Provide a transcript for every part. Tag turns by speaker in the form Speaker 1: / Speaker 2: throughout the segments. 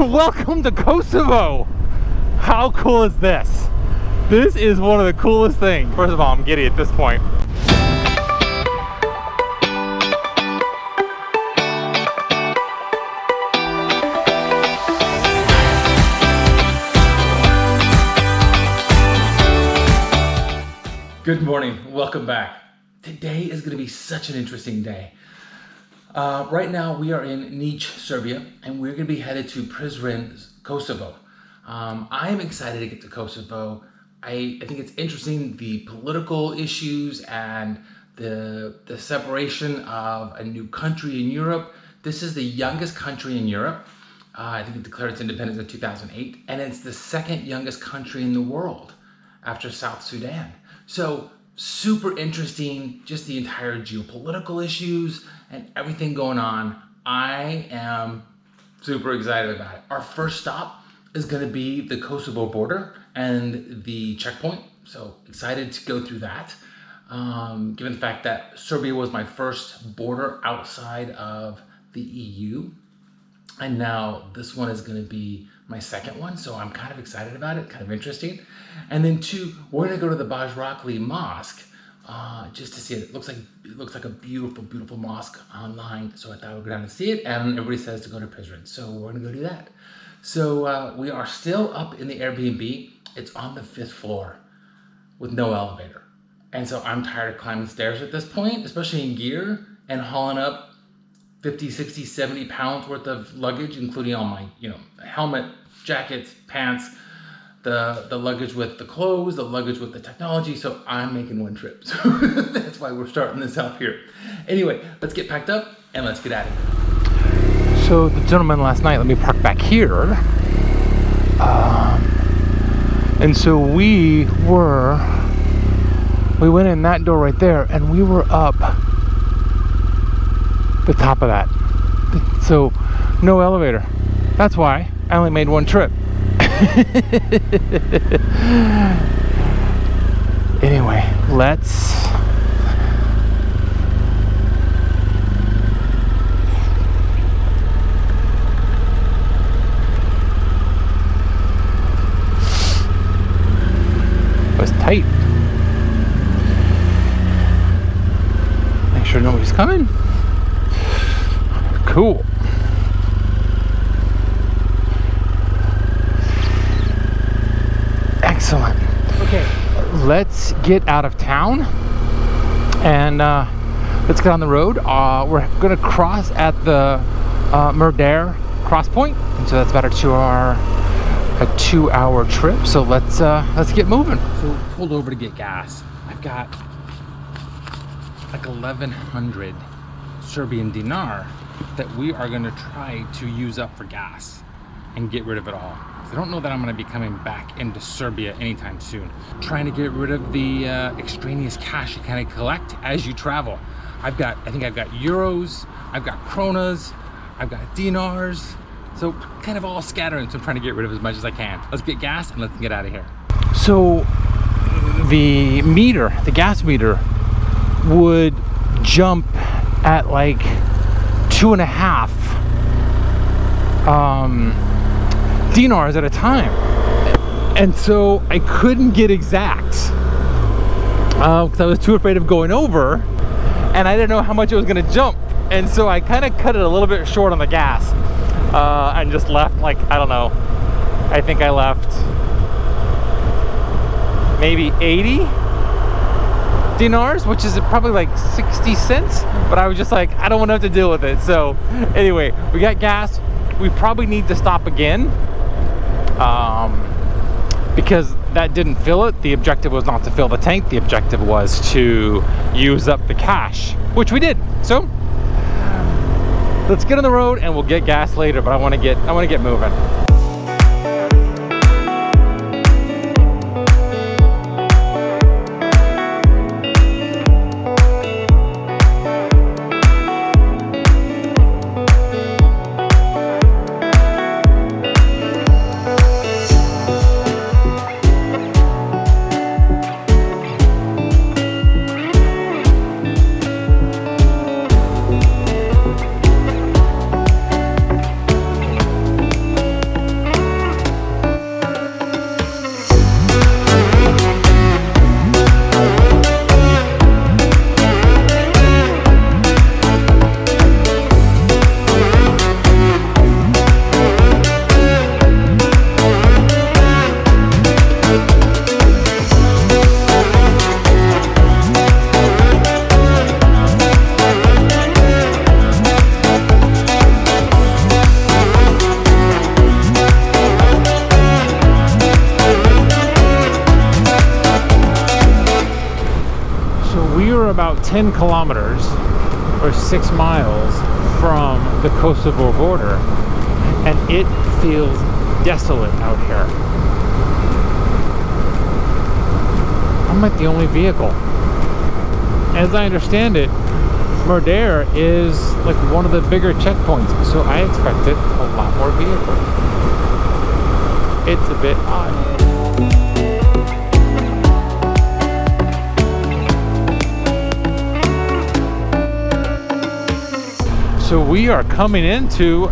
Speaker 1: Welcome to Kosovo! How cool is this? This is one of the coolest things. First of all, I'm giddy at this point. Good morning, welcome back. Today is going to be such an interesting day. Right now we are in Niš, Serbia, and we're going to be headed to Prizren, Kosovo. I'm excited to get to Kosovo. I think it's interesting, the political issues and the separation of a new country in Europe. This is the youngest country in Europe. I think it declared its independence in 2008, and it's the second youngest country in the world after South Sudan. So super interesting, just the entire geopolitical issues and everything going on. I am super excited about it. Our first stop is going to be the Kosovo border and the checkpoint. So excited to go through that. Given the fact that Serbia was my first border outside of the EU. And now this one is going to be my second one. So I'm kind of excited about it, kind of interesting. And then two, we're going to go to the Pasha Mosque. Just to see it. It looks like a beautiful, beautiful mosque online. So I thought we'd go down and see it. And everybody says to go to Prizren, so we're gonna go do that. So we are still up in the Airbnb. It's on the 5th floor with no elevator. And so I'm tired of climbing stairs at this point, especially in gear and hauling up 50, 60, 70 pounds worth of luggage, including all my, helmet, jackets, pants, the luggage with the clothes, the luggage with the technology. So I'm making one trip. So that's why we're starting this out here. Anyway, let's get packed up and let's get out of here. So the gentleman last night let me park back here. And so we went in that door right there and we were up the top of that. So no elevator. That's why I only made one trip. Anyway, let's was tight. Make sure nobody's coming. Cool. Excellent. Okay, let's get out of town and let's get on the road. We're gonna cross at the Murder cross point, and so that's about a 2-hour trip. So let's get moving. So pulled over to get gas. I've got like 1,100 Serbian dinar that we are gonna try to use up for gas and get rid of it all. I don't know that I'm going to be coming back into Serbia anytime soon. Trying to get rid of the extraneous cash you kind of collect as you travel. I think I've got euros, I've got kronas, I've got dinars. So kind of all scattering. So I'm trying to get rid of as much as I can. Let's get gas and let's get out of here. So the gas meter would jump at like 2.5 dinars at a time, and so I couldn't get exact because I was too afraid of going over, and I didn't know how much it was going to jump, and so I kind of cut it a little bit short on the gas and just left, like, I don't know, I think I left maybe 80 dinars, which is probably like 60 cents, but I was just like, I don't want to have to deal with it. So anyway, we got gas. We probably need to stop again because that didn't fill it. The objective was not to fill the tank. The objective was to use up the cash, which we did. So let's get on the road and we'll get gas later, but I want to get moving.
Speaker 2: 10 kilometers or 6 miles from the Kosovo border, and it feels desolate out here. I'm like the only vehicle. As I understand it, Border is like one of the bigger checkpoints, so I expected a lot more vehicles. It's a bit odd. So we are coming into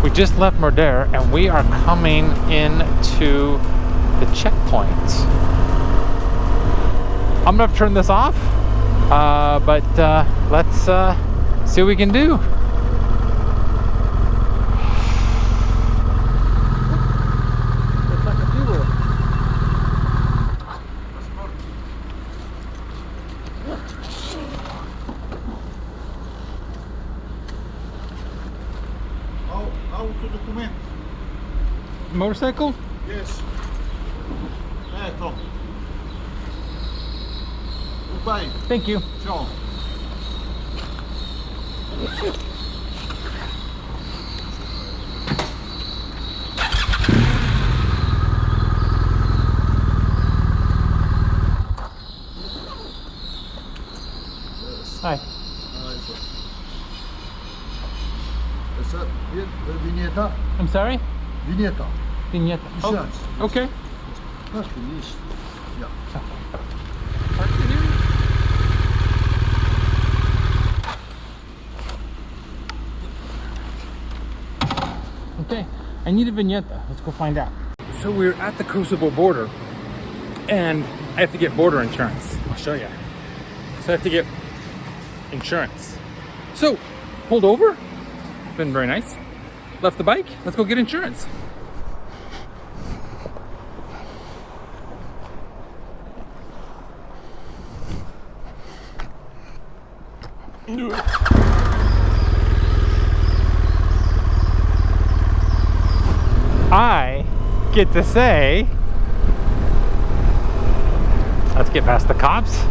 Speaker 2: we just left Border and we are coming into the checkpoint. I'm gonna have to turn this off, but let's see what we can do. Motorcycle?
Speaker 3: Yes. Come. Goodbye.
Speaker 2: Thank you.
Speaker 3: Ciao.
Speaker 2: Hi.
Speaker 3: Vineta?
Speaker 2: I'm sorry?
Speaker 3: Vineta.
Speaker 2: Vignette. Oh, okay.
Speaker 3: That's finished. Yeah.
Speaker 2: Okay, I need a vignette. Let's go find out. So we're at the Kosovo border, and I have to get border insurance. I'll show you. So I have to get insurance. So, pulled over. It's been very nice. Left the bike. Let's go get insurance. I get to say, let's get past the cops.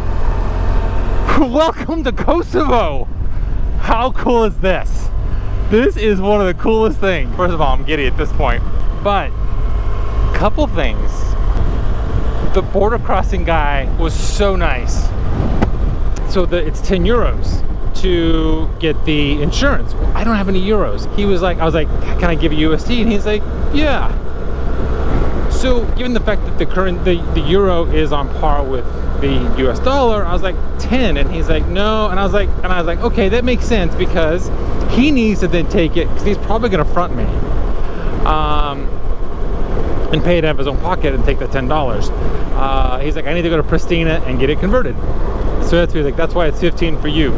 Speaker 2: Welcome to Kosovo. How cool is this? This is one of the coolest things. First of all, I'm giddy at this point, but a couple things. The border crossing guy was so nice. So it's 10 euros to get the insurance. Well, I don't have any euros. He was like, I was like, can I give you USD? And he's like, yeah. So given the fact that the euro is on par with the US dollar, I was like 10, and he's like, no. And I was like, okay, that makes sense, because he needs to then take it, because he's probably gonna front me and pay it out of his own pocket and take the $10. He's like, I need to go to Pristina and get it converted. So that's like, that's why it's 15 for you.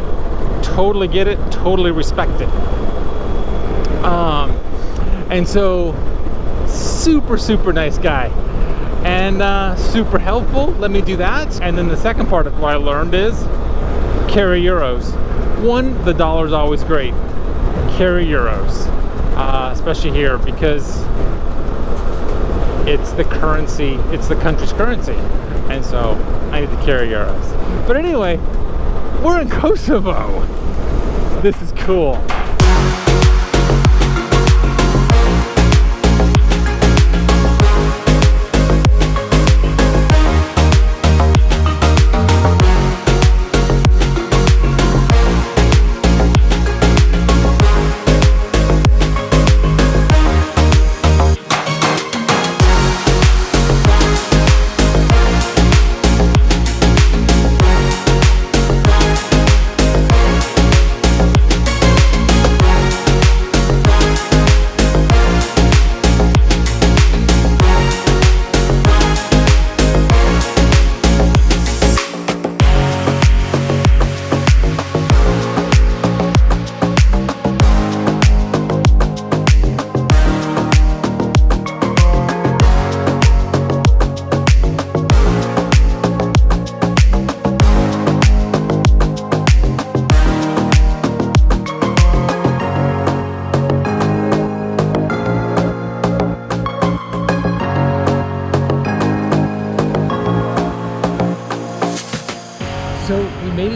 Speaker 2: Totally get it, totally respect it. And so super nice guy, and super helpful. Let me do that. And then the second part of what I learned is carry euros. One, the dollar's always great. Carry euros, especially here, because it's the currency, it's the country's currency, and so I need to carry euros. But anyway, we're in Kosovo. This is cool.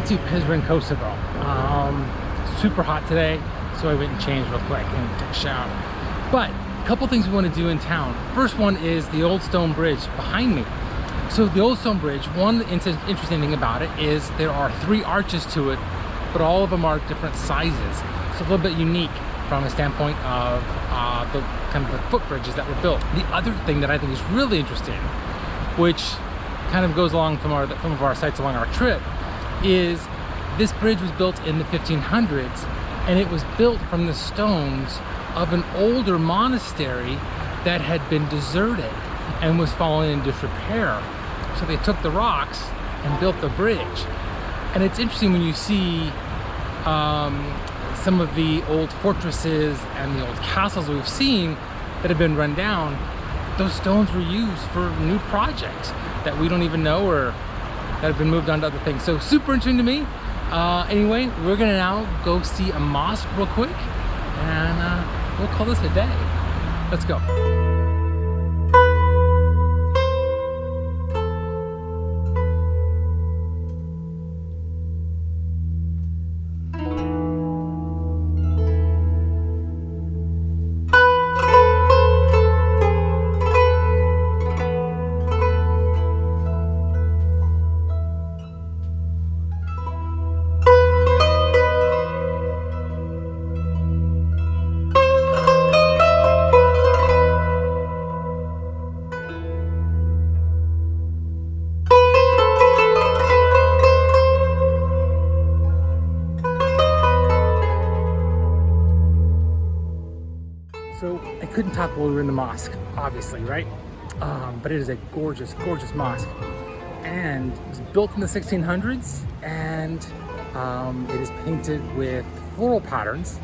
Speaker 1: headed to Prizren, Kosovo. Super hot today, so I went and changed real quick and took a shower. But a couple things we want to do in town. First one is the old stone bridge behind me. So the old stone bridge, one interesting thing about it is there are 3 arches to it, but all of them are different sizes. So a little bit unique from a standpoint of the kind of the footbridges that were built. The other thing that I think is really interesting, which kind of goes along from some of our sites along our trip, is this bridge was built in the 1500s, and it was built from the stones of an older monastery that had been deserted and was falling in disrepair. So they took the rocks and built the bridge. And it's interesting when you see some of the old fortresses and the old castles we've seen that have been run down. Those stones were used for new projects that we don't even know, or that have been moved on to other things. So super interesting to me. Anyway, we're gonna now go see a mosque real quick, and we'll call this a day. Let's go. So I couldn't talk while we were in the mosque, obviously, right? But it is a gorgeous, gorgeous mosque. And it was built in the 1600s, and it is painted with floral patterns,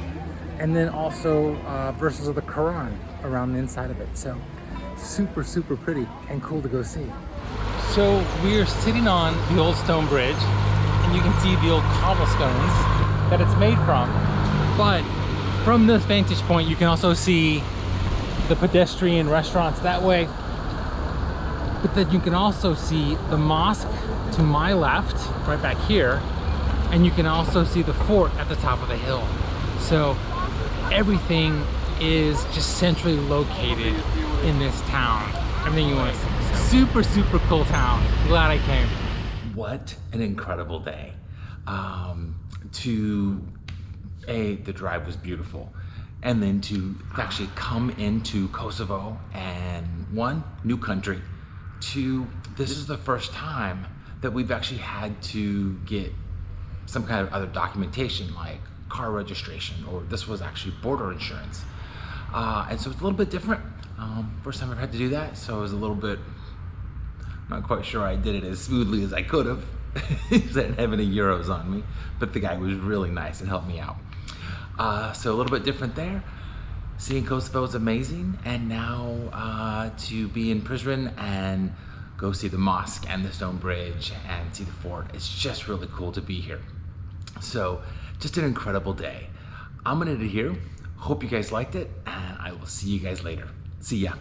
Speaker 1: and then also verses of the Quran around the inside of it. So super, super pretty and cool to go see. So we are sitting on the old stone bridge, and you can see the old cobblestones that it's made from. But from this vantage point, you can also see the pedestrian restaurants that way. But then you can also see the mosque to my left, right back here. And you can also see the fort at the top of the hill. So everything is just centrally located in this town. Everything you want to see. Super, super cool town. Glad I came. What an incredible day. The drive was beautiful, and then to actually come into Kosovo, and 1, new country, 2, this is the first time that we've actually had to get some kind of other documentation like car registration, or this was actually border insurance. And so it's a little bit different. First time I've had to do that, so I was a little bit, not quite sure I did it as smoothly as I could have. He didn't have any euros on me, but the guy was really nice and helped me out. So a little bit different there. Seeing Kosovo is amazing, and now to be in Prizren and go see the mosque and the stone bridge and see the fort. It's just really cool to be here. So just an incredible day. I'm gonna end it here. Hope you guys liked it, and I will see you guys later. See ya.